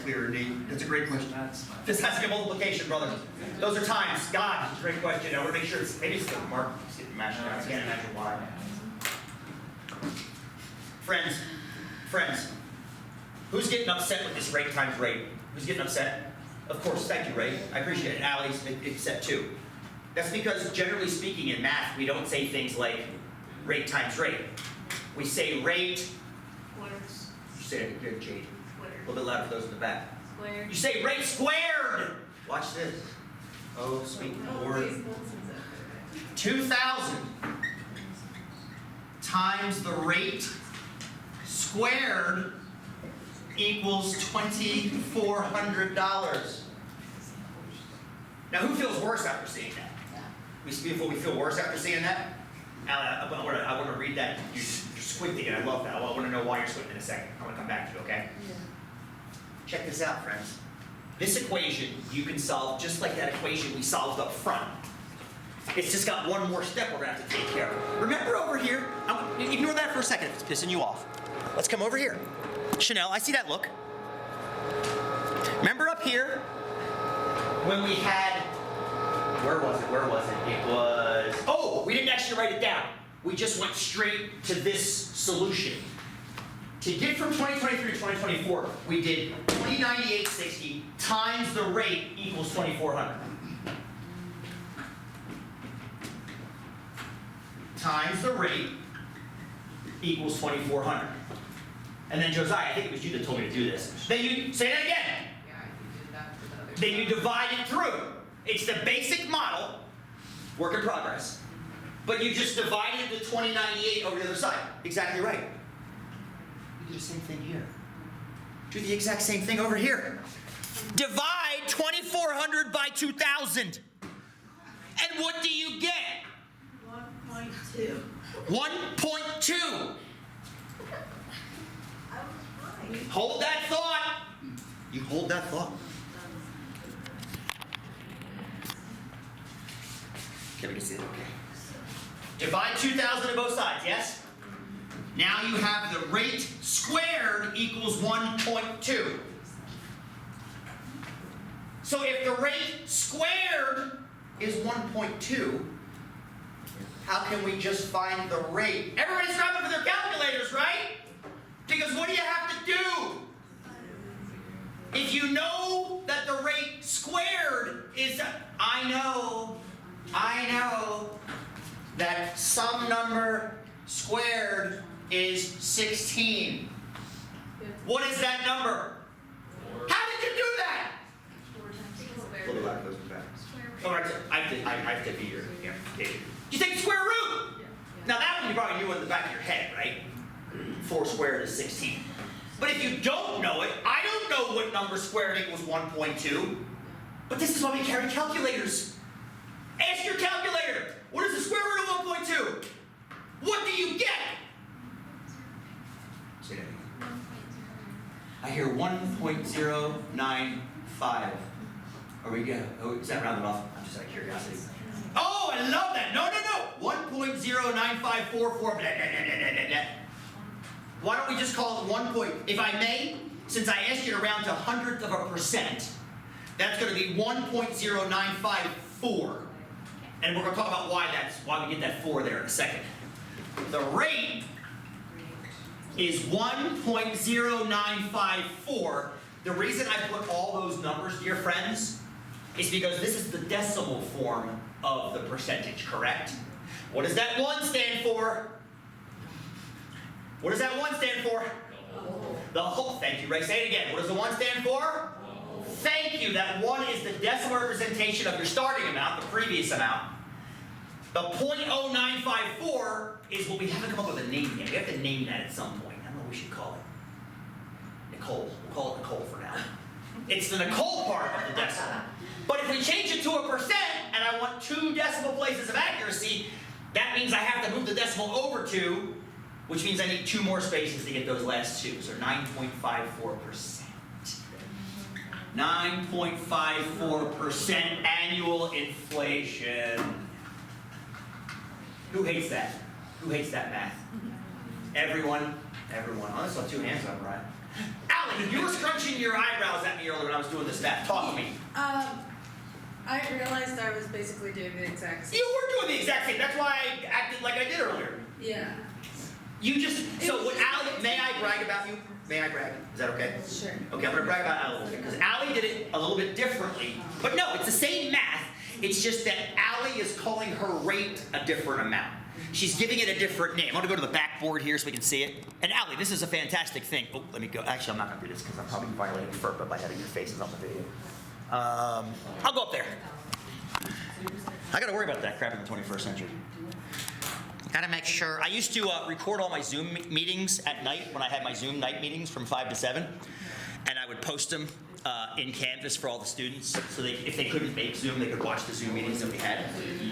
clearer, Nate. That's a great question. This has to be multiplication, brother. Those are times. God, it's a great question. I want to make sure it's, maybe it's the mark. It's getting mashed up. I can't imagine why. Friends, who's getting upset with this rate times rate? Who's getting upset? Of course, thank you, Ray. I appreciate it. Allie's upset too. That's because, generally speaking, in math, we don't say things like rate times rate. We say rate. Squares. You say it good, Jade. Squared. A little bit louder for those in the back. Squared. You say rate squared. Watch this. Oh, speak the word. 2,000 times the rate squared equals $2,400. Now, who feels worse after seeing that? We feel worse after seeing that? I want to read that. You're squinting, and I love that. I want to know why you're squinting in a second. I want to come back to you, okay? Yeah. Check this out, friends. This equation you can solve just like that equation we solved up front. It's just got one more step we're going to have to take care of. Remember over here? Ignore that for a second if it's pissing you off. Let's come over here. Chanel, I see that look. Remember up here when we had, where was it? It was, oh, we didn't actually write it down. We just went straight to this solution. To get from 2023 to 2024, we did 2098.60 times the rate equals 2,400. Times the rate equals 2,400. And then Josiah, I think it was you that told me to do this. Then you, say that again. Yeah, you did that for the other Then you divide it through. It's the basic model, work in progress. But you just divided the 2098 over the other side. Exactly right. You do the same thing here. Do the exact same thing over here. Divide 2,400 by 2,000. And what do you get? 1.2. 1.2. Hold that thought. You hold that thought. Okay, we can see it, okay. Divide 2,000 to both sides, yes? Now you have the rate squared equals 1.2. So if the rate squared is 1.2, how can we just find the rate? Everybody's grabbing for their calculators, right? Because what do you have to do? If you know that the rate squared is, I know that some number squared is 16. What is that number? How did you do that? All right, I have to be here. You take the square root. Now that one you probably knew in the back of your head, right? 4 squared is 16. But if you don't know it, I don't know what number squared equals 1.2. But this is why we carry calculators. Ask your calculator, what is the square root of 1.2? What do you get? Say that again. I hear 1.095. Are we good? Oh, is that rounded off? I'm just out of curiosity. Oh, I love that. No. 1.09544. Blah, blah, blah, blah, blah. Why don't we just call it 1 point? If I may, since I asked you to round to hundredth of a percent, that's going to be 1.0954. And we're going to talk about why we get that 4 there in a second. The rate is 1.0954. The reason I put all those numbers, dear friends, is because this is the decimal form of the percentage, correct? What does that 1 stand for? What does that 1 stand for? The whole. Thank you, Ray. Say it again. What does the 1 stand for? Thank you. That 1 is the decimal representation of your starting amount, the previous amount. The 0.0954 is what we haven't come up with a name yet. We have to name that at some point. I don't know what we should call it. Nicole. We'll call it Nicole for now. It's the Nicole part of the decimal. But if we change it to a percent, and I want 2 decimal places of accuracy, that means I have to move the decimal over 2, which means I need 2 more spaces to get those last 2. So 9.54%. 9.54% annual inflation. Who hates that? Who hates that math? Everyone. Oh, I saw 2 hands up, right? Allie, you were scrunching your eyebrows at me earlier when I was doing this math. Talk to me. I realized I was basically doing the exact same. You were doing the exact same. That's why I acted like I did earlier. Yeah. You just, so what Allie, may I brag about you? May I brag? Is that okay? Sure. Okay, I'm gonna brag about Allie a little bit, because Allie did it a little bit differently. But no, it's the same math. It's just that Allie is calling her rate a different amount. She's giving it a different name. I want to go to the backboard here so we can see it. And Allie, this is a fantastic thing. Oh, let me go. Actually, I'm not gonna do this because I'm probably violating FERPA by having your faces on the video. I'll go up there. I gotta worry about that crap in the 21st century. Gotta make sure. I used to record all my Zoom meetings at night when I had my Zoom night meetings from 5 to 7. And I would post them in Canvas for all the students, so if they couldn't make Zoom, they could watch the Zoom meetings that we had.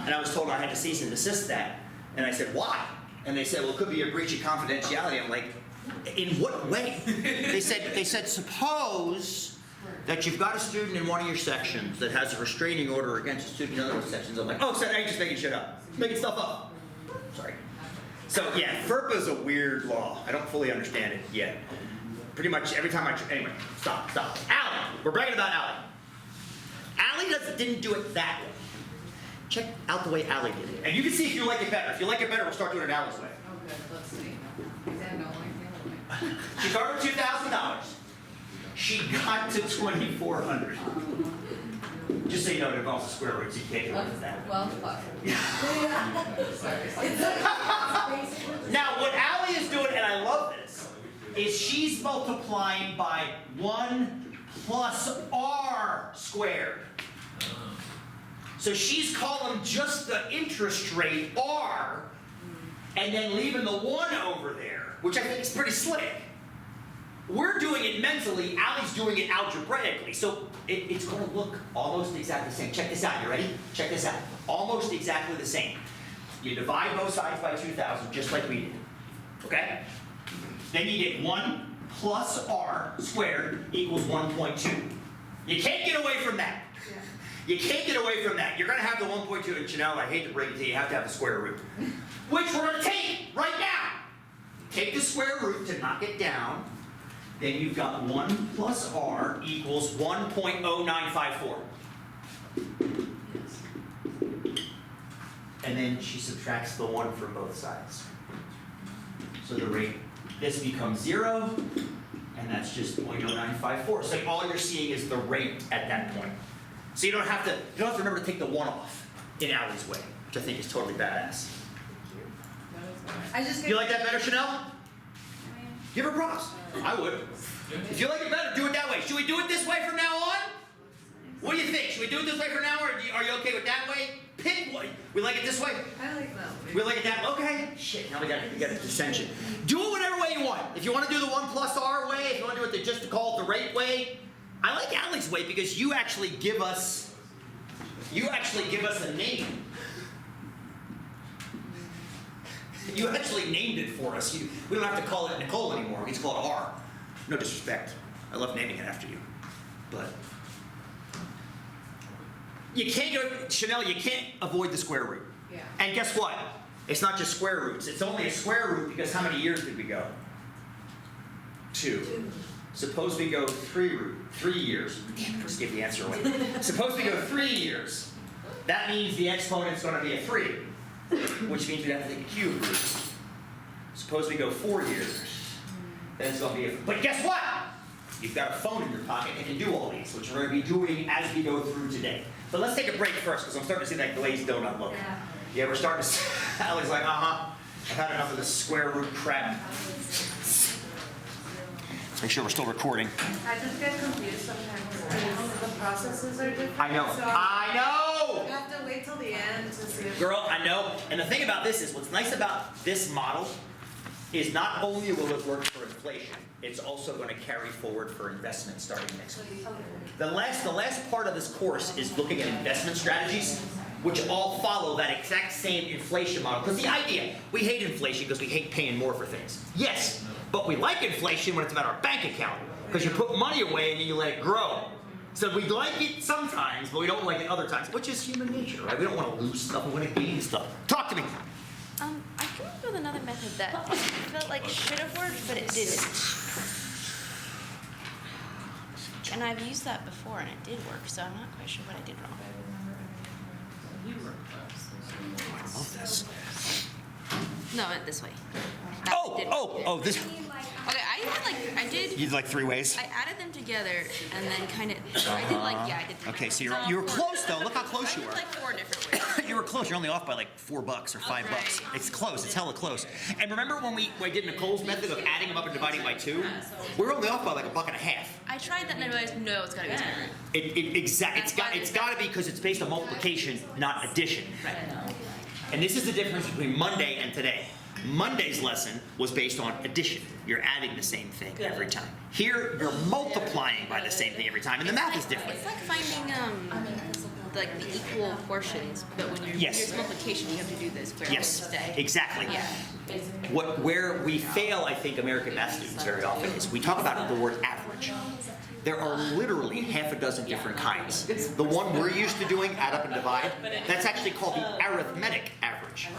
And I was told I had to cease and desist that. And I said, why? And they said, well, it could be a breach of confidentiality. I'm like, in what way? They said, suppose that you've got a student in one of your sections that has a restraining order against a student in other sections. I'm like, oh, so I'm just making shit up. Making stuff up. Sorry. So yeah, FERPA is a weird law. I don't fully understand it yet. Pretty much every time anyway, stop. Allie, we're bragging about Allie. Allie didn't do it that way. Check out the way Allie did it. And you can see if you like it better. If you like it better, we'll start doing it Allie's way. Oh, good, let's see. I don't like the other way. She started with $2,000. She got to $2,400. Just so you know, it involves a square root, so you can't do it with that. Well, fuck. Now, what Allie is doing, and I love this, is she's multiplying by 1 plus r squared. So she's calling just the interest rate r, and then leaving the 1 over there, which I think is pretty slick. We're doing it mentally, Allie's doing it algebraically, so it's going to look almost exactly the same. Check this out, you ready? Check this out. Almost exactly the same. You divide both sides by 2,000, just like we did. Okay? Then you get 1 plus r squared equals 1.2. You can't get away from that. You can't get away from that. You're going to have the 1.2, and Chanel, I hate to break it to you, you have to have the square root. Which we're going to take right now. Take the square root to knock it down. Then you've got 1 plus r equals 1.0954. And then she subtracts the 1 from both sides. So the rate, this becomes 0, and that's just 0.0954. So all you're seeing is the rate at that point. So you don't have to remember to take the 1 off in Allie's way, which I think is totally badass. I just You like that better, Chanel? Give her props. I would. If you like it better, do it that way. Should we do it this way from now on? What do you think? Should we do it this way from now on, or are you okay with that way? Pick one. We like it this way? I like that way. We like it that way? Okay. Shit, now we got a dissension. Do it whatever way you want. If you want to do the 1 plus r way, if you want to do it just to call it the rate way, I like Allie's way because you actually give us a name. You actually named it for us. We don't have to call it Nicole anymore. We just call it R. No disrespect. I love naming it after you. But you can't go, Chanel, you can't avoid the square root. Yeah. And guess what? It's not just square roots. It's only a square root because how many years did we go? 2. Suppose we go 3 years. Damn, just give the answer away. Suppose we go 3 years. That means the exponent's going to be a 3, which means we have to take a cube root. Suppose we go 4 years. Then it's going to be a... But guess what? You've got a phone in your pocket and can do all these, which we're going to be doing as we go through today. But let's take a break first, because I'm starting to see that glazed donut look. Yeah, we're starting to see... Allie's like, I've had enough of this square root crap. Let's make sure we're still recording. I just get confused sometimes. The processes are different. I know. So I know! you have to wait till the end to see if... Girl, I know. And the thing about this is, what's nice about this model is not only will it work for inflation, it's also going to carry forward for investment starting next week. The last part of this course is looking at investment strategies, which all follow that exact same inflation model. Because the idea, we hate inflation because we hate paying more for things. Yes, but we like inflation when it's about our bank account, because you put money away and then you let it grow. So we like it sometimes, but we don't like it other times, which is human nature, right? We don't want to lose stuff, we want to gain stuff. Talk to me. I came up with another method that felt like should have worked, but it didn't. And I've used that before and it did work, so I'm not quite sure what I did wrong. I love this. No, this way. That didn't work. This. Okay, I did. You did like 3 ways? I added them together and then kind of. I did like I did. Okay, so you were close though. Look how close you I were. did like 4 different ways. You were close. You're only off by like $4 or $5. Right. It's close. It's hella close. And remember when we did Nicole's method of adding them up and dividing by 2? We were only off by like $1.50. I tried that and I realized no, it's gotta be square root. It's got to be because it's based on multiplication, not addition. Right. And this is the difference between Monday and today. Monday's lesson was based on addition. You're adding the same thing every time. Here, you're multiplying by the same thing every time, and the math is different. It's like finding like the equal portions, but when you're Yes. there's multiplication, you have to do the square root Yes, instead. exactly. Yeah. Where we fail, I think, American math students very often is we talk about the word average. There are literally half a dozen different kinds. The one we're used to doing, add up and divide, that's actually called the arithmetic average.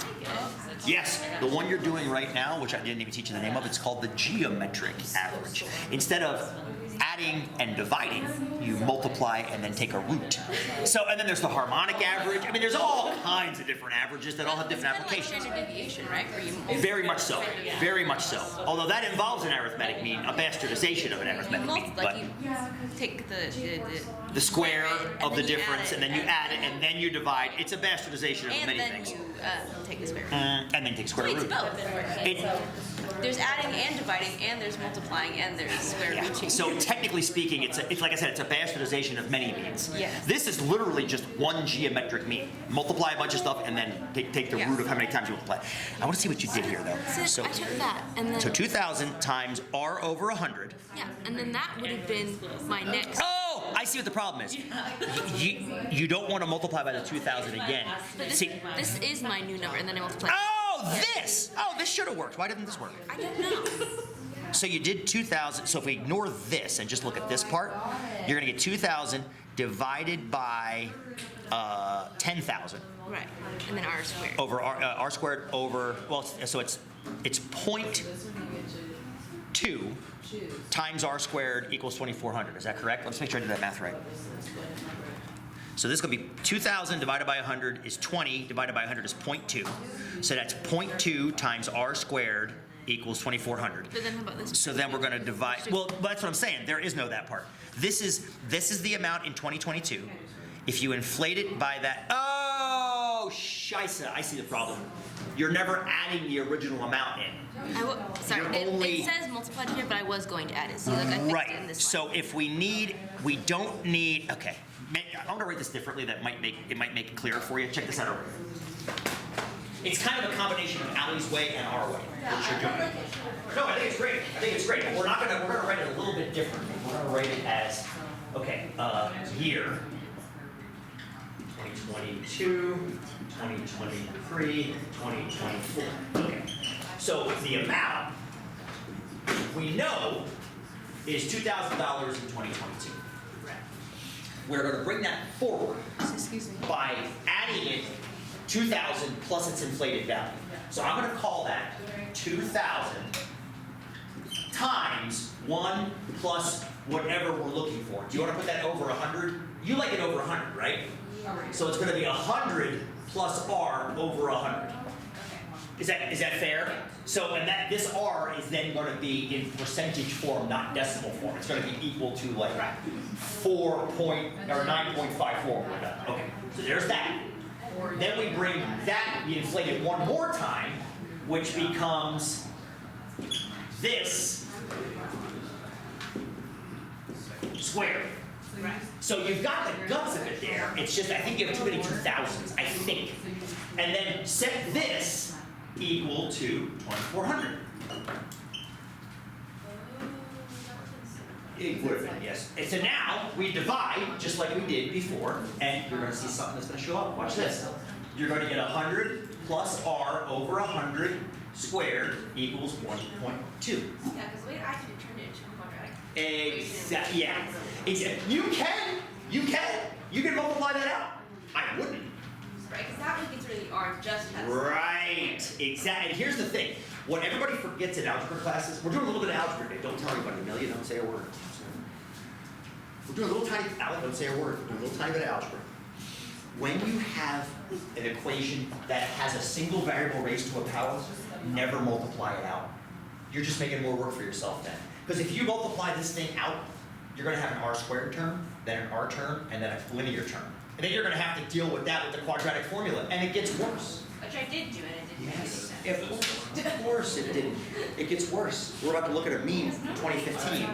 Yes, the one you're doing right now, which I didn't even teach you the name of, it's called the geometric average. Instead of adding and dividing, you multiply and then take a root. And then there's the harmonic average. I mean, there's all kinds of different averages that all have different It's kind of applications. like standard deviation, right? Where you Very much so. Very much so. Although that involves an arithmetic mean, a bastardization of an you arithmetic mean. But you take the square of the then you difference, add and then you add it, and then you divide. It's a bastardization of and many then things. you take the square root. And then take square It's root. both. There's adding and dividing, and there's multiplying, and there's square Yeah. rooting. So technically speaking, it's like I said, it's a bastardization of many means. Yes. This is literally just one geometric mean. Multiply a bunch of stuff and then take the Yes. root of how many times you multiply. I want to see what you did here, though. So I took that, and then 2,000 times r over 100. yeah, and then that would have been my next. Oh, I see what the problem is. You don't want to multiply by the 2,000 again. But See. this is my new number, and then I multiply. Oh, this! Oh, this should have worked. Why didn't this work? I don't know. So you did 2,000. So if we ignore this and just look at this part, you're going to get 2,000 divided by 10,000 Right, and then r squared. over r squared over, well, so it's 0.2 times r squared equals 2,400. Is that correct? Let's make sure I did that math right. So this is going to be 2,000 divided by 100 is 20, divided by 100 is 0.2. So that's 0.2 times r squared equals 2,400. But then how about this? So then we're going to divide, well, that's what I'm saying. There is no that part. This is the amount in 2022. If you inflate it by that, oh, scheisse, I see the problem. You're never adding the original amount in. Sorry, You're it only- says multiplied here, but I was going to add it. See, look, I fixed it in Right, this so if we don't need, okay. I'm going to write this differently. It might make it clearer for you. Check this out over here. It's kind of a combination of Allie's way and our way, which you're doing. No, I think it's great. But we're gonna write it a little bit different. We're gonna write it as, okay, year 2022, 2023, 2024. Okay. So the amount we know is $2,000 in 2022. We're going to bring that forward Excuse me. by adding it 2,000 plus its inflated value. So I'm going to call that 2,000 times 1 plus whatever we're looking for. Do you want to put that over 100? You like it over 100, right? So it's going to be 100 plus r over 100. Is that fair? So, and this r is then going to be in percentage form, not decimal form. It's going to be equal to like 9.54. Okay, so there's that. Then we bring that, we inflate it one more time, which becomes this squared. So you've got the guts of it there. It's just, I think you have too many 2,000s, I think. And then set this equal to 2,400. It would have been, yes. And so now we divide just like we did before, and you're going to see something that's going to show up. Watch this. You're going to get 100 plus r over 100 squared equals 1.2. Yeah, because the way I did it turned it into a quadratic. Exactly. Yeah. Exactly. You can multiply that out. I wouldn't. Right, because that one gets rid of the r just has. Right. Exactly. And here's the thing. What everybody forgets in algebra classes, we're doing a little bit of algebra today. Don't tell anybody, Amelia. Don't say a word. We're doing a little tiny, Alec, don't say a word, we're doing a little tiny bit of algebra. When you have an equation that has a single variable raised to a power, never multiply it out. You're just making more work for yourself then. Because if you multiply this thing out, you're going to have an r squared term, then an r term, and then a linear term. And then you're going to have to deal with that with the quadratic formula, and it gets worse. Which I did do, and it didn't make any sense. Of course it didn't. It gets worse. We're about to look at a meme from 2015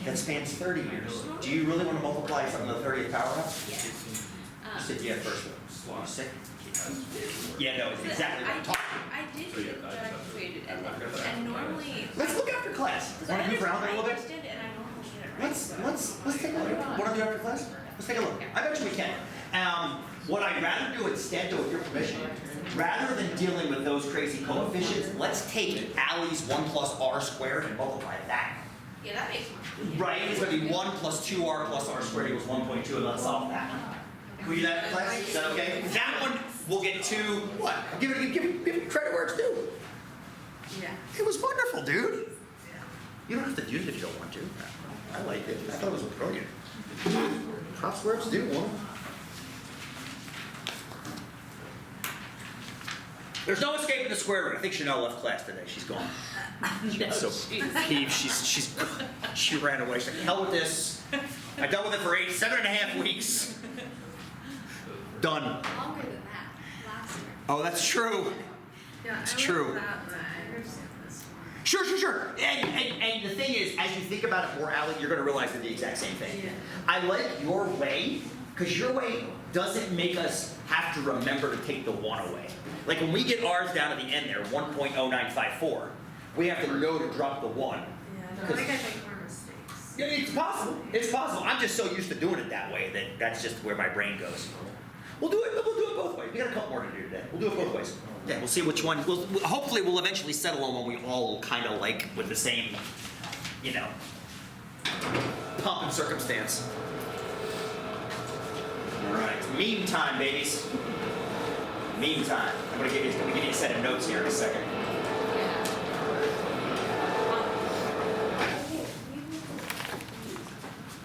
that spans 30 years. Do you really want to multiply something to the 30th power up? Yes. You said yeah first. You sick? Yeah, no, it's exactly what I'm talking about. I did get what I created, and normally. Let's look after class. I Want to move around a little bit? understand it, and I normally get it right. Let's take a look. Want to do after class? Let's take a look. I bet you we can. What I'd rather do instead, though, with your permission, rather than dealing with those crazy coefficients, let's take Allie's 1 plus r squared and multiply that. Yeah, that makes more sense. Right? It's going to be 1 plus 2r plus r squared equals 1.2, and let's solve that. Can we do that in class? Is that okay? That one we'll get to what? Give it credit where it's due. Yeah. It was wonderful, dude. You don't have to do it if you don't want to. I like it. I thought it was brilliant. Props where it's due, woman. There's no escaping the square root. I think Chanel left class today. She's gone. She's so peeved. She ran away. She's like, hell with this. I dealt with it for 7.5 weeks. Done. Longer than that, last year. Oh, that's true. Yeah, It's I true. like that, but I understand this one. Sure. And the thing is, as you think about it more, Allie, you're going to realize they're the exact same thing. Yeah. I like your way, because your way doesn't make us have to remember to take the 1 away. Like when we get ours down to the end there, 1.0954, we have to know to drop the 1. Yeah, I think I make more mistakes. Yeah, it's possible. It's possible. I'm just so used to doing it that way that that's just where my brain goes. We'll do it both ways. We got a couple more to do today. We'll do it both ways. Yeah, we'll see which one. Hopefully we'll eventually settle on one we all kind of like with the same, pomp and circumstance. All right, meme time, babies. Meme time. I'm gonna give you a set of notes here in a second.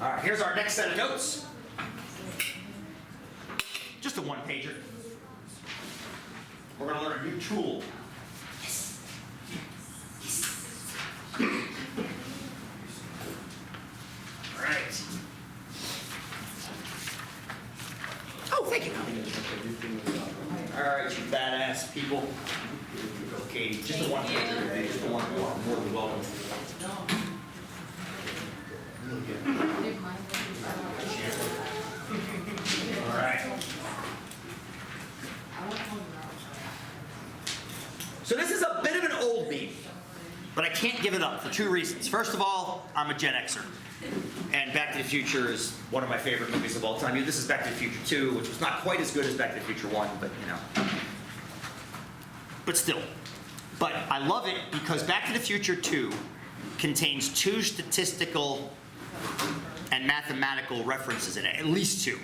All right, here's our next set of notes. Just a one-pager. We're gonna learn a new tool. All right. Oh, thank you. All right, you badass people. Okay, just the one pager today. Just the one. More than welcome. All right. So this is a bit of an old meme, but I can't give it up for 2 reasons. First of all, I'm a Gen Xer, and Back to the Future is one of my favorite movies of all time. This is Back to the Future 2, which was not quite as good as Back to the Future 1, but but still. But I love it because Back to the Future 2 contains 2 statistical and mathematical references in it, at least 2.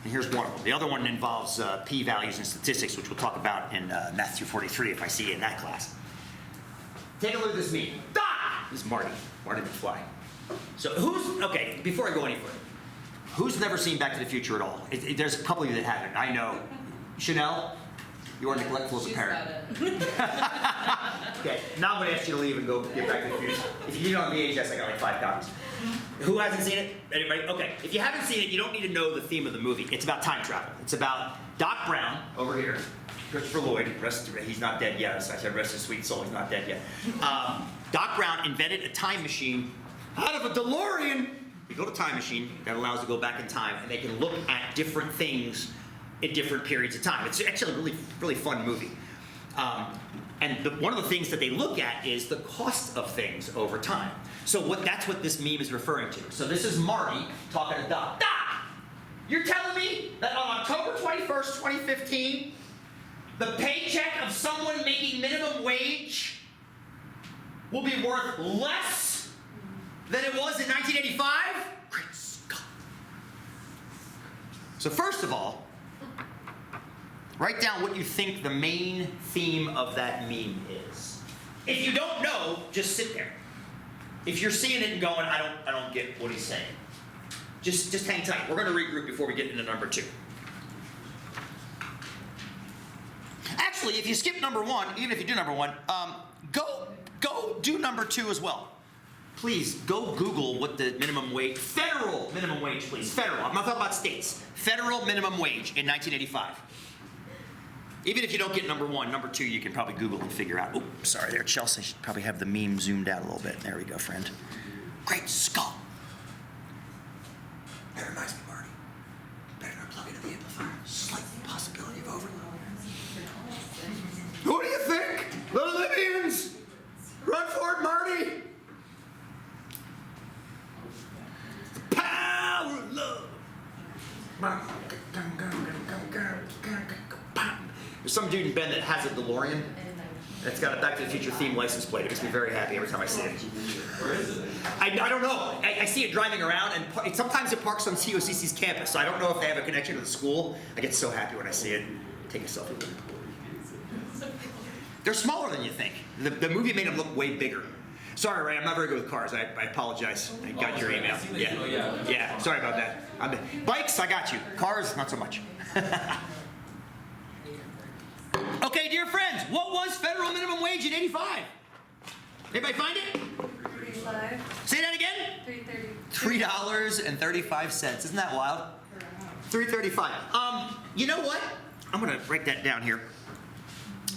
And here's one of them. The other one involves p-values and statistics, which we'll talk about in Math 243 if I see you in that class. Take a look at this meme. This is Marty McFly. So okay, before I go any further, who's never seen Back to the Future at all? There's a couple of you that haven't. I know. Chanel, you are neglectful as a parent. Okay, now I'm going to ask you to leave and go get Back to the Future. If you need it on VHS, I got like 5 copies. Who hasn't seen it? Anybody? Okay. If you haven't seen it, you don't need to know the theme of the movie. It's about time travel. It's about Doc Brown over here, Christopher Lloyd. He's not dead yet. I said rest his sweet soul. He's not dead yet. Doc Brown invented a time machine out of a DeLorean. You built a time machine that allows you to go back in time, and they can look at different things in different periods of time. It's actually a really, really fun movie. One of the things that they look at is the cost of things over time. So that's what this meme is referring to. So this is Marty talking to Doc. Doc, you're telling me that on October 21st, 2015, the paycheck of someone making minimum wage will be worth less than it was in 1985? Great Scott. So first of all, write down what you think the main theme of that meme is. If you don't know, just sit there. If you're seeing it and going, I don't get what he's saying. Just hang tight. We're going to regroup before we get into number 2. Actually, if you skip number 1, even if you do number 1, go do number 2 as well. Please go Google what the minimum wage, federal minimum wage, please. Federal. I'm not talking about states. Federal minimum wage in 1985. Even if you don't get number 1, number 2, you can probably Google and figure out. Oh, sorry there, Chelsea. Should probably have the meme zoomed out a little bit. There we go, friend. Great skull. That reminds me, Marty. Better not plug into the amplifier. Slight possibility of overload. Who do you think? The Libyans! Run for it, Marty! The power of love. There's some dude in Bend that has a DeLorean. It's got a Back to the Future theme license plate. It makes me very happy every time I see it. Where is it? I don't know. I see it driving around, and sometimes it parks on COCC's campus, so I don't know if they have a connection to the school. I get so happy when I see it. Take a selfie with it. They're smaller than you think. The movie made them look way bigger. Sorry, Ray, I'm not very good with cars. I apologize. I got your email. Yeah, sorry about that. Bikes, I got you. Cars, not so much. Okay, dear friends, what was federal minimum wage in 85? Anybody find it? 35, Say that again? 330. $3.35. Isn't that wild? $3.35. You know what? I'm gonna write that down here.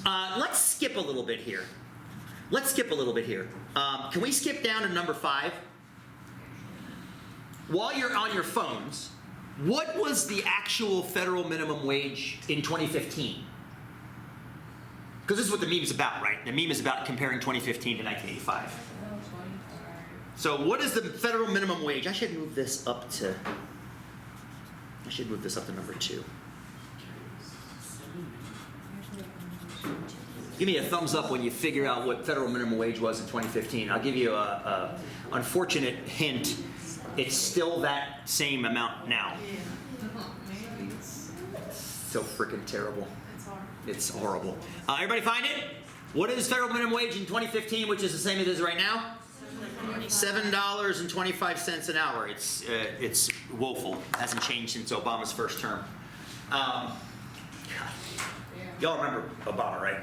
Let's skip a little bit here. Can we skip down to number 5? While you're on your phones, what was the actual federal minimum wage in 2015? Because this is what the meme is about, right? The meme is about comparing 2015 to 1985. So what is the federal minimum wage? I should move this up to number 2. Give me a thumbs up when you figure out what federal minimum wage was in 2015. I'll give you a unfortunate hint. It's still that same amount now. So freaking terrible. It's horrible. Everybody find it? What is federal minimum wage in 2015, which is the same as it is right now? $7.25 an hour. It's woeful. It hasn't changed since Obama's first term. Y'all remember Obama, right?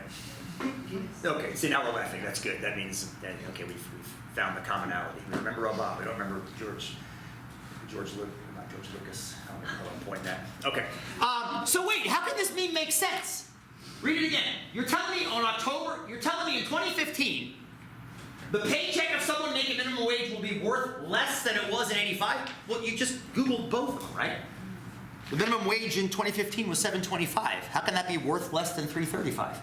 Okay, see, now we're laughing. That's good. That means, okay, we've found the commonality. We remember Obama. We don't remember George Lucas. I don't know how I'm pointing that. Okay. So wait, how can this meme make sense? Read it again. You're telling me in 2015, the paycheck of someone making minimum wage will be worth less than it was in 85? Well, you just Googled both of them, right? The minimum wage in 2015 was $7.25. How can that be worth less than $3.35?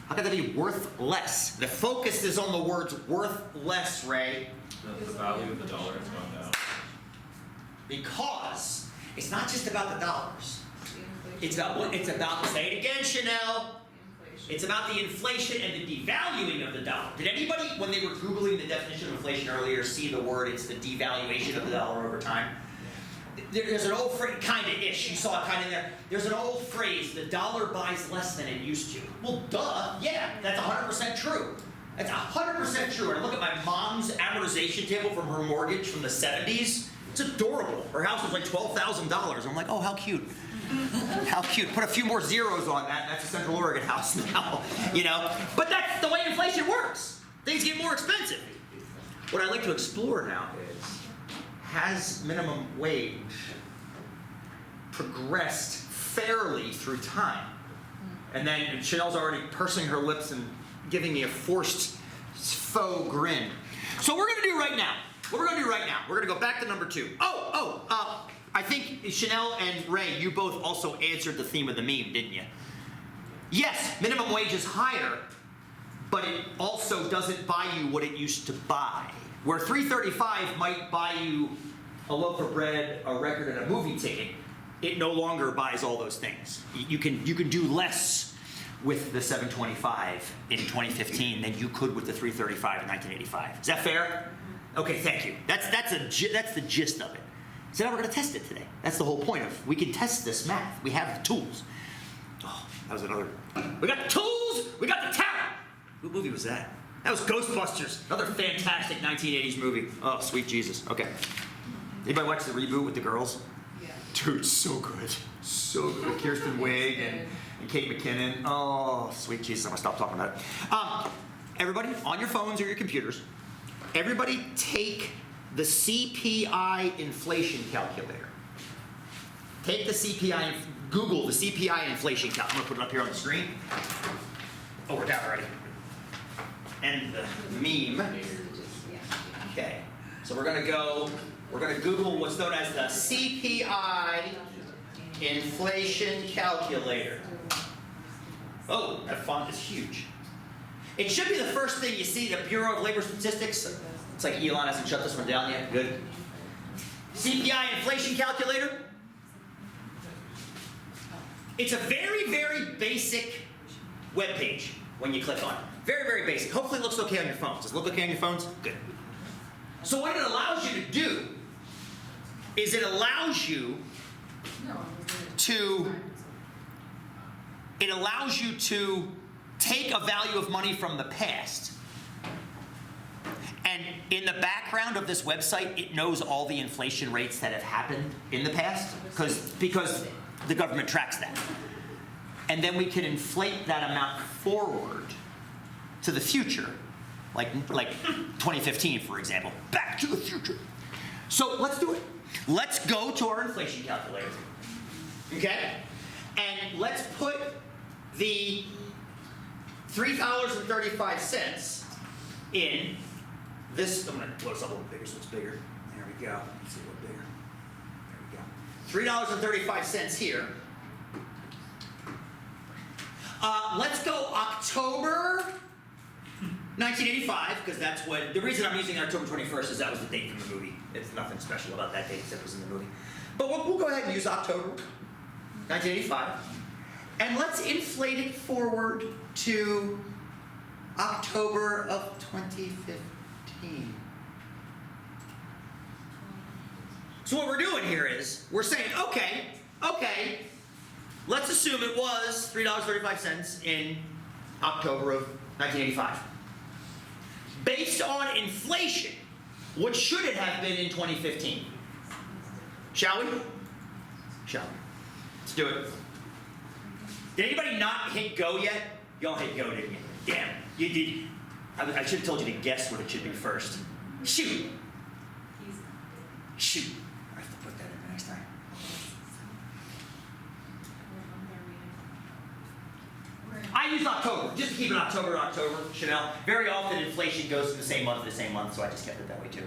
How can that be worth less? The focus is on the words worth less, Ray. The value of the dollar has gone down. Because it's not just about the dollars. It's about, say it again, Chanel. It's about the inflation and the devaluing of the dollar. Did anybody, when they were Googling the definition of inflation earlier, see the word, it's the devaluation of the dollar over time? There's an old phrase, kind of ish, you saw it kind of there. There's an old phrase, the dollar buys less than it used to. Well, duh, yeah, that's 100% true. That's 100% true. And I look at my mom's amortization table from her mortgage from the 70s. It's adorable. Her house was like $12,000. I'm like, oh, how cute. How cute. Put a few more zeros on that, and that's a Central Oregon house now, you know? But that's the way inflation works. Things get more expensive. What I'd like to explore now is, has minimum wage progressed fairly through time? And then Chanel's already pursing her lips and giving me a forced faux grin. So we're going to do right now. We're going to go back to number 2. I think Chanel and Ray, you both also answered the theme of the meme, didn't you? Yes, minimum wage is higher, but it also doesn't buy you what it used to buy. Where $3.35 might buy you a loaf of bread, a record, and a movie ticket, it no longer buys all those things. You can do less with the $7.25 in 2015 than you could with the $3.35 in 1985. Is that fair? Okay, thank you. That's the gist of it. So now we're going to test it today. That's the whole point of, we can test this math. We have the tools. Oh, that was another. We got the tools, we got the talent. What movie was that? That was Ghostbusters, another fantastic 1980s movie. Oh, sweet Jesus. Okay. Anybody watch the reboot with the girls? Yeah. Dude, so good. So good. Kirsten Wiig and Kate McKinnon. Oh, sweet Jesus, I'm gonna stop talking about it. Everybody, on your phones or your computers, everybody take the CPI inflation calculator. Take the CPI, Google the CPI inflation calculator. I'm gonna put it up here on the screen. Oh, we're down already. And the meme. Okay, so we're gonna Google what's known as the CPI inflation calculator. Oh, that font is huge. It should be the first thing you see, the Bureau of Labor Statistics. It's like Elon hasn't shut this one down yet. Good. CPI inflation calculator. It's a very, very basic web page when you click on it. Very, very basic. Hopefully it looks okay on your phones. Does it look okay on your phones? Good. So what it allows you to do is it allows you to take a value of money from the past. And in the background of this website, it knows all the inflation rates that have happened in the past because the government tracks that. And then we can inflate that amount forward to the future, like 2015, for example. Back to the future. So let's do it. Let's go to our inflation calculator. Okay? And let's put the $3.35 in this. I'm going to blow this up a little bigger so it's bigger. There we go. Let's see a little bigger. There we go. $3.35 here. Let's go October 1985, because that's what, the reason I'm using October 21st is that was the date from the movie. It's nothing special about that date except it was in the movie. But we'll go ahead and use October 1985. And let's inflate it forward to October of 2015. So what we're doing here is, we're saying, okay, let's assume it was $3.35 in October of 1985. Based on inflation, what should it have been in 2015? Shall we? Shall we? Let's do it. Did anybody not hit go yet? Y'all hit go, didn't you? Damn, you did. I should have told you to guess what it should be first. Shoot. Shoot. I have to put that in next time. I use October, just to keep it October, Chanel. Very often inflation goes to the same month, so I just kept it that way too.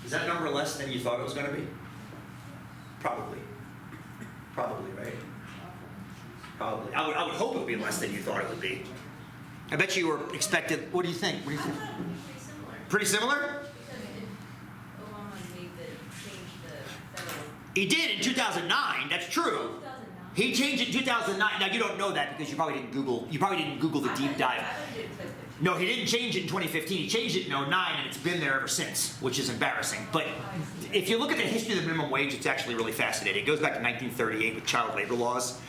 Is that number less than you thought it was going to be? Probably. Probably, right? Probably. I would hope it would be less than you thought it would be. I bet you were expected. What do you think? What do you think? Pretty similar? He did in 2009. That's true. He changed it in 2009. Now you don't know that because you probably didn't Google. You probably didn't Google the deep dive. No, he didn't change it in 2015. He changed it in 2009, and it's been there ever since, which is embarrassing. But if you look at the history of the minimum wage, it's actually really fascinating. It goes back to 1938 with child labor laws.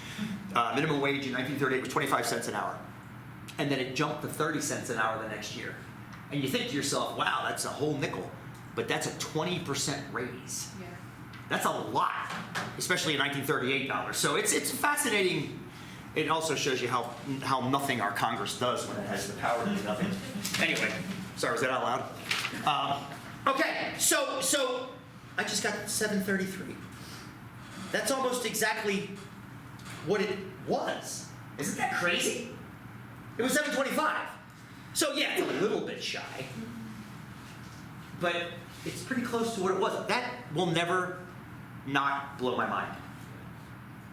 Minimum wage in 1938 was 25 cents an hour, and then it jumped to 30 cents an hour the next year. And you think to yourself, "Wow, that's a whole nickel," but that's a 20% raise. Yeah. That's a lot, especially in 1938 dollars. So it's fascinating. It also shows you how nothing our Congress does when it has the power to do nothing. Anyway, sorry, was that out loud? Okay, so I just got 733. That's almost exactly what it was. Isn't that crazy? It was 725. So yeah, it's a little bit shy, but it's pretty close to what it was. That will never not blow my mind.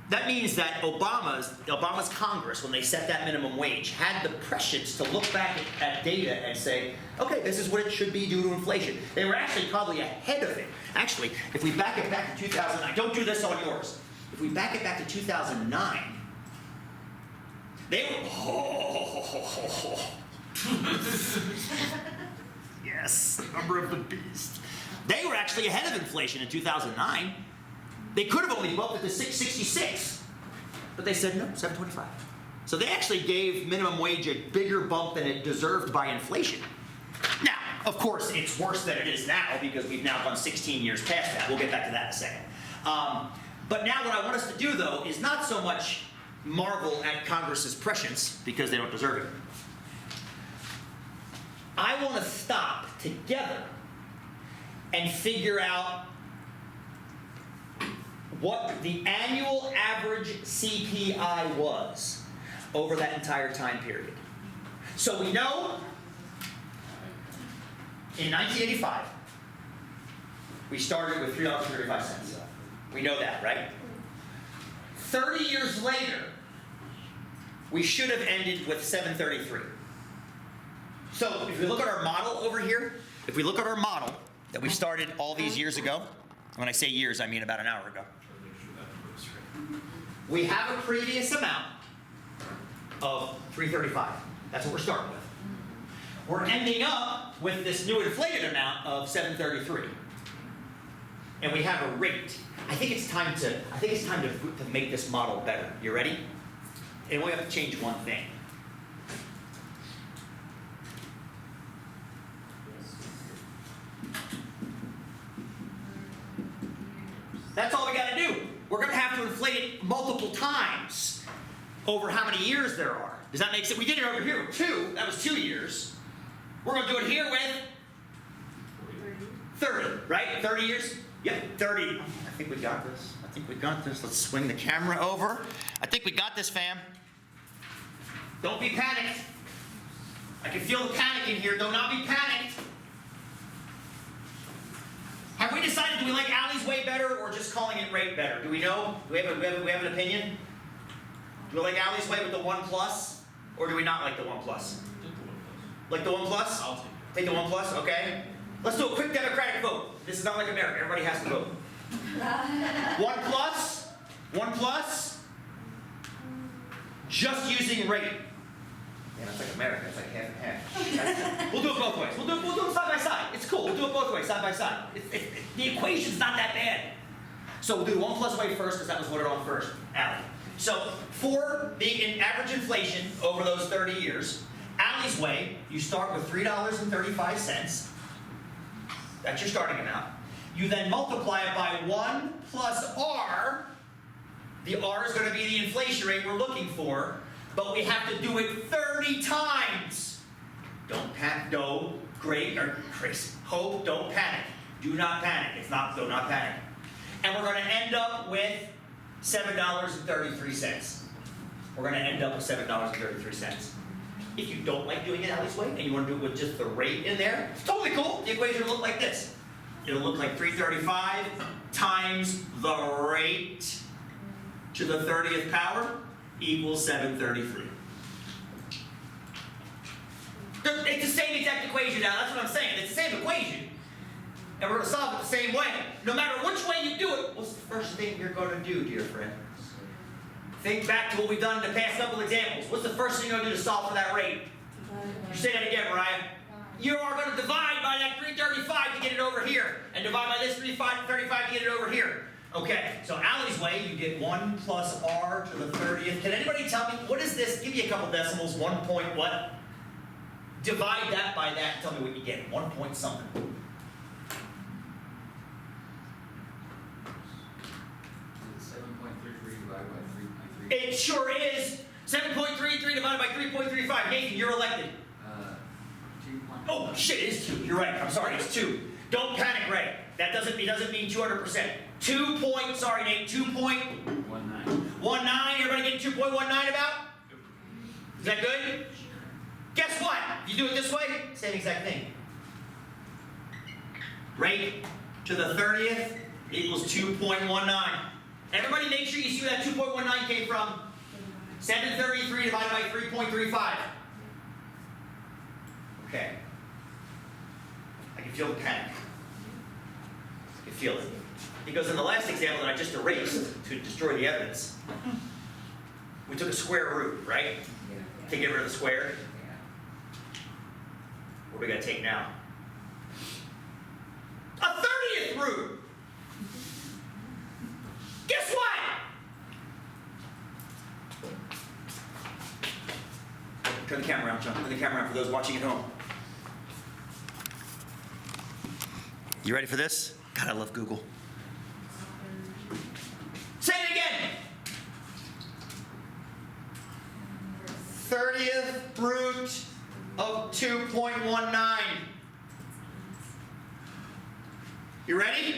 That means that Obama's Congress, when they set that minimum wage, had the prescience to look back at data and say, okay, this is what it should be due to inflation. They were actually probably ahead of it. Actually, if we back it back to 2009, don't do this on yours. If we back it back to 2009, they were, yes, number of the beast. They were actually ahead of inflation in 2009. They could have only bumped it to 666, but they said no, 725. So they actually gave minimum wage a bigger bump than it deserved by inflation. Now, Of course, it's worse than it is now because we've now gone 16 years past that. We'll get back to that in a second. But now what I want us to do, though, is not so much marvel at Congress's prescience, because they don't deserve it. I want to stop together and figure out what the annual average CPI was over that entire time period. So we know in 1985, we started with $3.35. We know that, right? 30 years later, we should have ended with $7.33. So if we look at our model over here, if we look at our model that we started all these years ago, when I say years, I mean about an hour ago, we have a previous amount of $3.35. That's what we're starting with. We're ending up with this new inflated amount of $7.33. And we have a rate. I think it's time to make this model better. You ready? And we have to change one thing. That's all we got to do. We're going to have to inflate it multiple times over how many years there are. Does that make sense? We did it over here with 2. That was 2 years. We're going to do it here with 30, right? 30 years? Yep, 30. I think we got this. I think we got this. Let's swing the camera over. I think we got this, fam. Don't be panicked. I can feel the panic in here. Do not be panicked. Have we decided, do we like Allie's way better or just calling it rate better? Do we know? Do we have an opinion? Do we like Allie's way with the 1 plus? Or do we not like the 1 plus? Like the 1 plus? I'll Take the 1 plus, okay. Let's do a quick democratic vote. This is not like America. Everybody has to vote. 1 plus? 1 plus? Just using rate. Man, that's like America. It's like half and half. We'll do it both ways. We'll do it side by side. It's cool. We'll do it both ways, side by side. The equation's not that bad. So we'll do the 1 plus way first because that was voted on first. Allie. So for the average inflation over those 30 years, Allie's way, you start with $3.35. That's your starting amount. You then multiply it by 1 plus R. The R is going to be the inflation rate we're looking for, but we have to do it 30 times. Don't panic. No, great or crazy. Hope, don't panic. Do not panic. Do not panic. And we're going to end up with $7.33. We're going to end up with $7.33. If you don't like doing it Allie's way and you want to do it with just the rate in there, it's totally cool. The equation will look like this. It'll look like 335 times the rate to the 30th power equals 733. It's the same exact equation now. That's what I'm saying. It's the same equation. And we're going to solve it the same way. No matter which way you do it, what's the first thing you're going to do, dear friend? Think back to what we've done in the past couple examples. What's the first thing you're going to do to solve for that rate? You say that again, Mariah. You are going to divide by that 335 to get it over here. And divide by this 335 to get it over here. Okay, so Allie's way, you get 1 plus R to the 30th. Can anybody tell me, what is this? Give me a couple decimals. 1 point what? Divide that by that and tell me what you get. 1 point something. It sure is. 7.33 divided by 3.35. Nathan, you're elected. 2. Oh, shit, it is 2. You're right. I'm sorry, it's 2. Don't panic, Ray. It doesn't mean 200%. 2 point, sorry, Nate, 2.19. 19. Everybody getting 2.19 about? Is that good? Guess what? If you do it this way, same exact thing. Rate to the 30th equals 2.19. Everybody make sure you see where that 2.19 came from. 733 divided by 3.35. Okay. I can feel the panic. I can feel it. Because in the last example that I just erased to destroy the evidence, we took a square root, right? To get rid of the square. What do we got to take now? A 30th root! Guess what? Turn the camera around, John. Turn the camera around for those watching at home. You ready for this? God, I love Google. Say it again. 30th root of 2.19. You ready?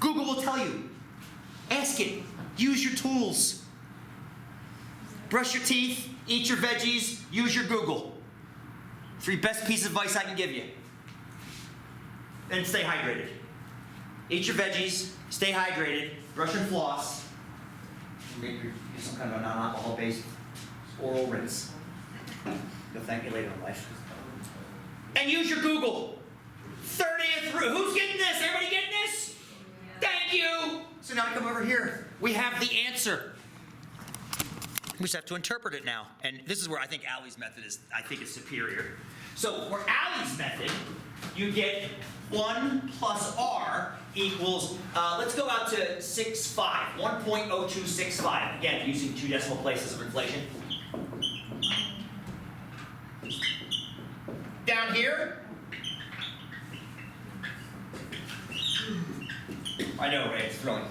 Google will tell you. Ask it. Use your tools. Brush your teeth, eat your veggies, use your Google. 3 best pieces of advice I can give you. And stay hydrated. Eat your veggies, stay hydrated, brush and floss. Maybe use some kind of a non-alcohol based oral rinse. You'll thank me later in life. And use your Google. 30th root. Who's getting this? Everybody getting this? Thank you. So now we come over here. We have the answer. We just have to interpret it now. And this is where I think Allie's method is, superior. So for Allie's method, you get 1 plus R equals, let's go out to 6.5, 1.0265. Again, using 2 decimal places of inflation. Down here, I know, right? It's thrilling.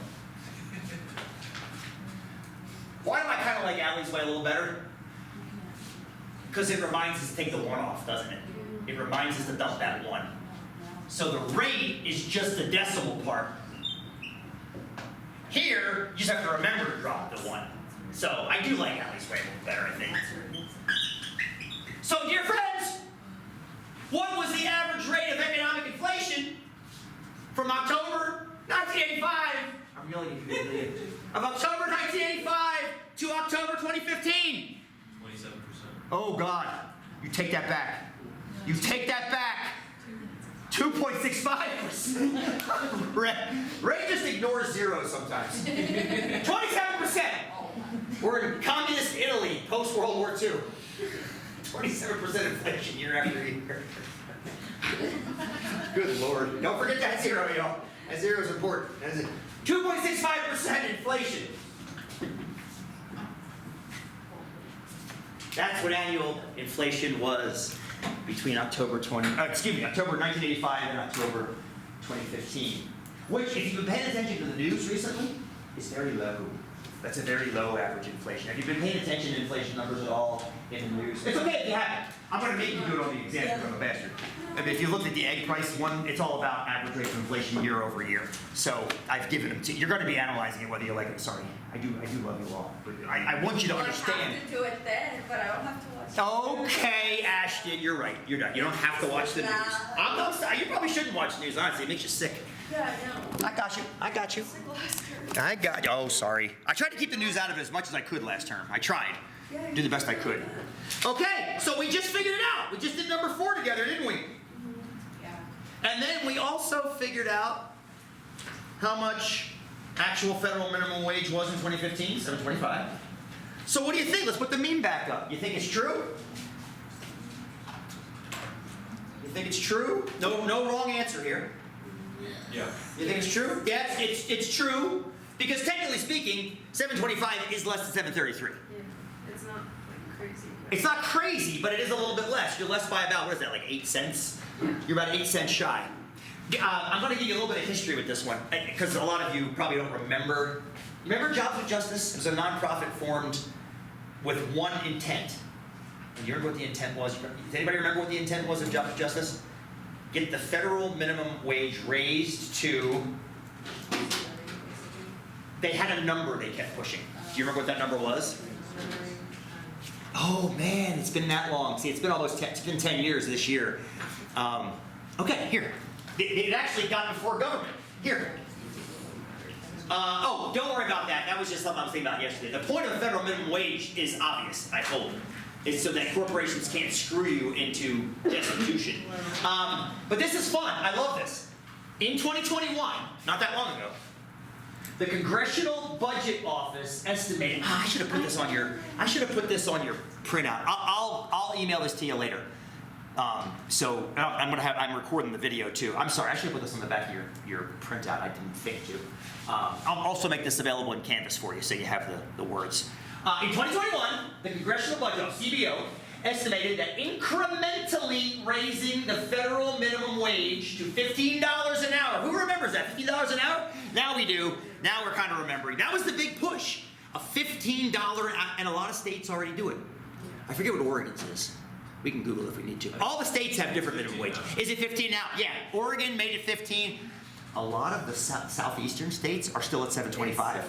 Why do I kind of like Allie's way a little better? Because it reminds us to take the 1 off, doesn't it? It reminds us to dump that 1. So the rate is just the decimal part. Here, you just have to remember to drop the 1. So I do like Allie's way a little better, I think. So, dear friends, what was the average rate of economic inflation from October 1985? I'm yelling at you. Of October 1985 to October 2015. 27%. Oh God, you take that back. You take that back. 2.65%. Ray just ignores zeros sometimes. 27%. We're in communist Italy, post-World War II. 27% inflation year after year. Good Lord. Don't forget that zero, y'all. That zero is important. 2.65% inflation. That's what annual inflation was between October 1985 and October 2015. Which, if you've been paying attention to the news recently, is very low. That's a very low average inflation. Have you been paying attention to inflation numbers at all in the news? It's okay if you haven't. I'm going to make you do it on the exam because I'm a bastard. I mean, if you look at the egg price one, it's all about average rate of inflation year over year. So I've given them to you. You're going to be analyzing it whether you like it. Sorry, I do love you all. But I want you to understand. I have to do it then, but I don't have to watch it. Okay, Ashton, you're right. You're done. You don't have to watch the news. I'm not. You probably shouldn't watch the news. Honestly, it makes you sick. Yeah, I know. I got you. I got you. I got you. Oh, sorry. I tried to keep the news out of it as much as I could last term. I tried. Do the best I could. Okay, so we just figured it out. We just did number 4 together, didn't we? Yeah. And then we also figured out how much actual federal minimum wage was in 2015, $7.25. So what do you think? Let's put the meme back up. You think it's true? You think it's true? No wrong answer here. Yeah. You think it's true? Yes, it's true. Because technically speaking, 725 is less than 733. Yeah, it's not like crazy. It's not crazy, but it is a little bit less. You're less by about, what is that, like 8 cents? You're about 8 cents shy. I'm going to give you a little bit of history with this one, because a lot of you probably don't remember. Remember Jobs with Justice? It was a nonprofit formed with one intent. And you remember what the intent was? Does anybody remember what the intent was of Jobs with Justice? Get the federal minimum wage raised to... They had a number they kept pushing. Do you remember what that number was? Oh man, it's been that long. See, it's been almost 10 years this year. Okay, here. It actually got before government. Here. Oh, don't worry about that. That was just something I was thinking about yesterday. The point of the federal minimum wage is obvious, I hope. Is so that corporations can't screw you into destitution. But this is fun. I love this. In 2021, not that long ago, the Congressional Budget Office estimated. I should have put this on your. I should have put this on your printout. I'll email this to you later. So I'm recording the video too. I'm sorry. I should have put this on the back of your printout. I didn't think to. I'll also make this available in Canvas for you, so you have the words. In 2021, the Congressional Budget Office (CBO) estimated that incrementally raising the federal minimum wage to $15 an hour. Who remembers that? $15 an hour? Now we do. Now we're kind of remembering. That was the big push. A $15, and a lot of states already do it. I forget what Oregon's is. We can Google if we need to. All the states have different minimum wage. Is it 15 now? Yeah. Oregon made it 15. A lot of the southeastern states are still at 7.25.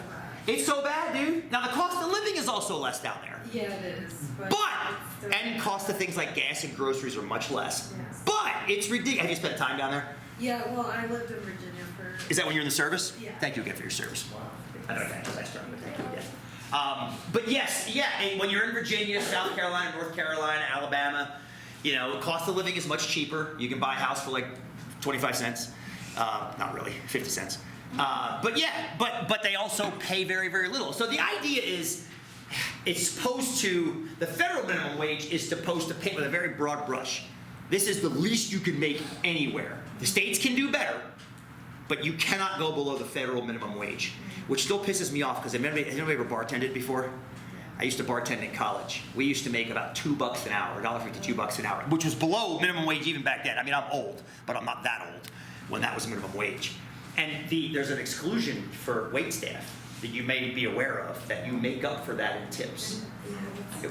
It's so bad, dude. Now the cost of living is also less down there. Yeah, it is. But, and cost of things like gas and groceries are much less. Yes. But, it's ridiculous. Have you spent time down there? Yeah, well, I lived in Virginia for. Is that when you're in the service? Yeah. Thank you again for your service. I don't know if I started with thank you again. But yes, yeah, and when you're in Virginia, South Carolina, North Carolina, Alabama, you know, cost of living is much cheaper. You can buy a house for like 25 cents. Not really, 50 cents. But yeah, but they also pay very, very little. So the idea is, it's supposed to, the federal minimum wage is supposed to paint with a very broad brush. This is the least you can make anywhere. The states can do better, but you cannot go below the federal minimum wage, which still pisses me off because has anybody ever bartended before? I used to bartend in college. We used to make about $2 an hour, $1.50, $2 an hour, which was below minimum wage even back then. I mean, I'm old, but I'm not that old when that was minimum wage. And there's an exclusion for wait staff that you may be aware of, that you make up for that in tips,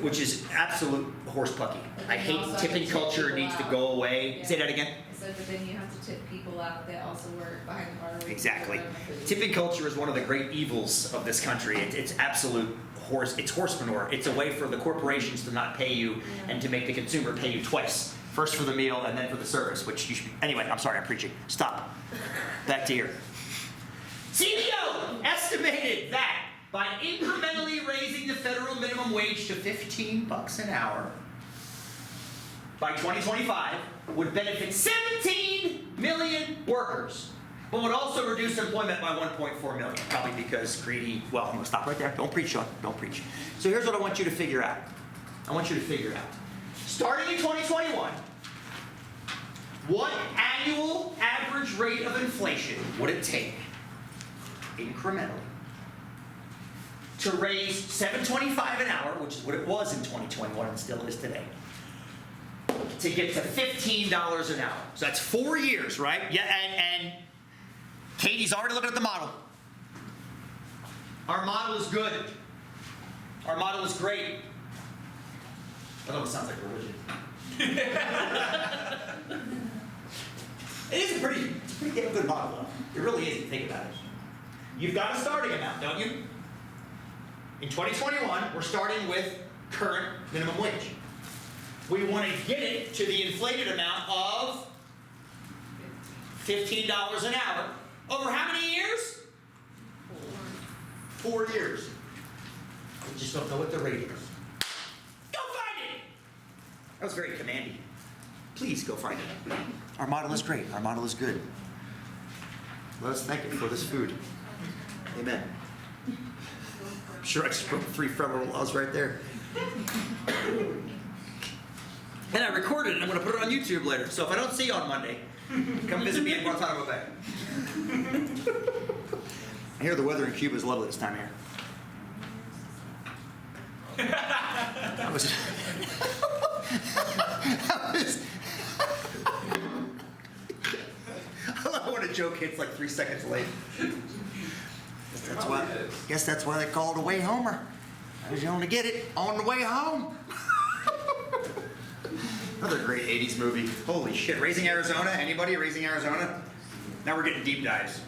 which is absolute horsepucky. I hate tipping culture, needs to go away. Yeah. Say that again? So, but then you have to tip people out that also work behind the bar. Exactly. Tipping culture is one of the great evils of this country. It's absolute it's horse manure. It's a way for the corporations to not pay you and to make the consumer pay you twice. First for the meal and then for the service, which you should be. Anyway, I'm sorry, I'm preaching. Stop. Back to here. CBO estimated that by incrementally raising the federal minimum wage to $15 an hour by 2025 would benefit 17 million workers, but would also reduce employment by 1.4 million, probably because greedy, well, I'm gonna stop right there. Don't preach, Sean, don't preach. So here's what I want you to figure out. Starting in 2021, what annual average rate of inflation would it take, incrementally, to raise $7.25 an hour, which is what it was in 2021 and still is today, to get to $15 an hour? So that's 4 years, right? Yeah, and Katie's already looking at the model. Our model is good. Our model is great. Although it sounds like religion. It is a pretty damn good model, though. It really is, if you think about it. You've got a starting amount, don't you? In 2021, we're starting with current minimum wage. We want to get it to the inflated amount of $15 an hour. Over how many years? 4 years. We just don't know what the rate is. Go find it! That was very commanding. Please go find it. Our model is great. Our model is good. Let us thank it for this food. Amen. I'm sure I just broke 3 federal laws right there. And I recorded it. I'm going to put it on YouTube later. So if I don't see you on Monday, come visit me in Guantanamo Bay. I hear the weather in Cuba is lovely this time of year. That was I love when a joke hits like 3 seconds late. Guess that's why they call it a way homer. Because you only get it on the way home. Another great 80s movie. Holy shit. Raising Arizona? Anybody Raising Arizona? Now we're getting deep dives.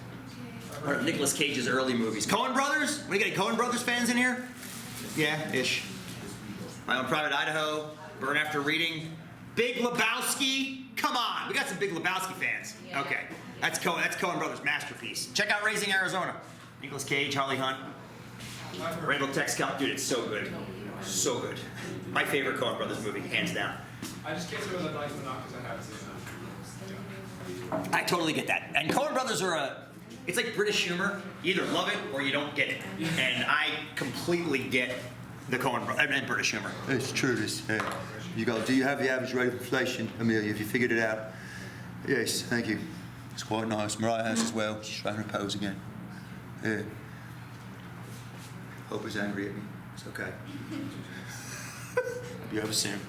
One of Nicolas Cage's early movies. Coen Brothers? We got any Coen Brothers fans in here? Yeah, ish. My Own Private Idaho. Burn After Reading. Big Lebowski. Come on. We got some Big Lebowski fans. Yeah. Okay. That's Coen Brothers' masterpiece. Check out Raising Arizona. Nicolas Cage, Holly Hunt. Randall Tex Cup. Dude, it's so good. So good. My favorite Coen Brothers movie, hands down. I just can't say whether I like them or not because I haven't seen them. I totally get that. And Coen Brothers are it's like British humor. You either love it or you don't get it. And I completely get the Coen Brothers and British humor. It's true. Do you have the average rate of inflation, Amelia? Have you figured it out? Yes, thank you. It's quite nice. Mariah has as well. She's trying to pose again. Yeah. Hope is angry at me. It's okay. Be over soon.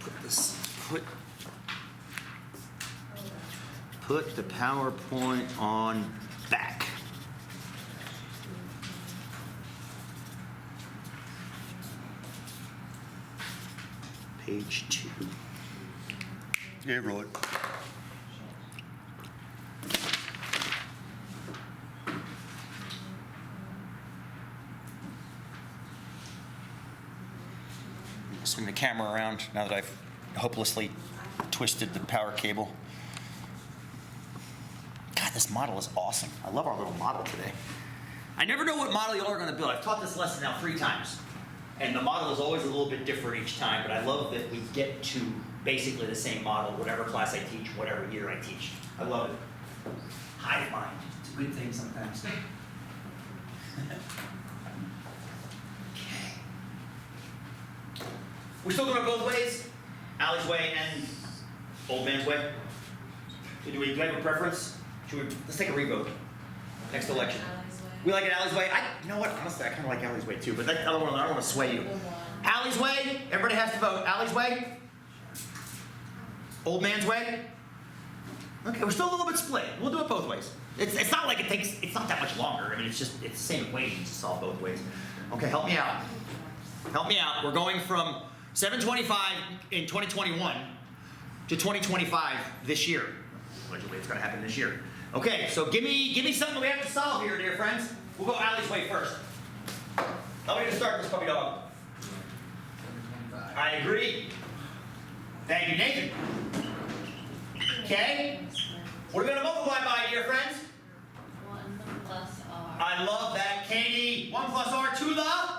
Put this, put the PowerPoint on back. Page 2. Yeah, right. Swing the camera around now that I've hopelessly twisted the power cable. God, this model is awesome. I love our little model today. I never know what model y'all are going to build. I've taught this lesson now 3 times. And the model is always a little bit different each time, but I love that we get to basically the same model, whatever class I teach, whatever year I teach. I love it. Hive mind. It's a good thing sometimes. Okay. We're still doing it both ways? Allie's way and old man's way? Do we have a preference? Let's take a revote. Next election. We like it Allie's way? You know what? Honestly, I kind of like Allie's way too, but I don't want to sway you. Allie's way? Everybody has to vote. Allie's way? Old man's way? Okay, we're still a little bit split. We'll do it both ways. It's not like it's not that much longer. I mean, it's the same equation to solve both ways. Okay, help me out. Help me out. We're going from 725 in 2021 to 2025 this year. Allegedly, it's going to happen this year. Okay, so give me something we have to solve here, dear friends. We'll go Allie's way first. How are we going to start this puppy dog? I agree. Thank you, Nathan. Okay. What are we going to multiply by, dear friends? 1 plus R. I love that, Katie. 1 plus R to the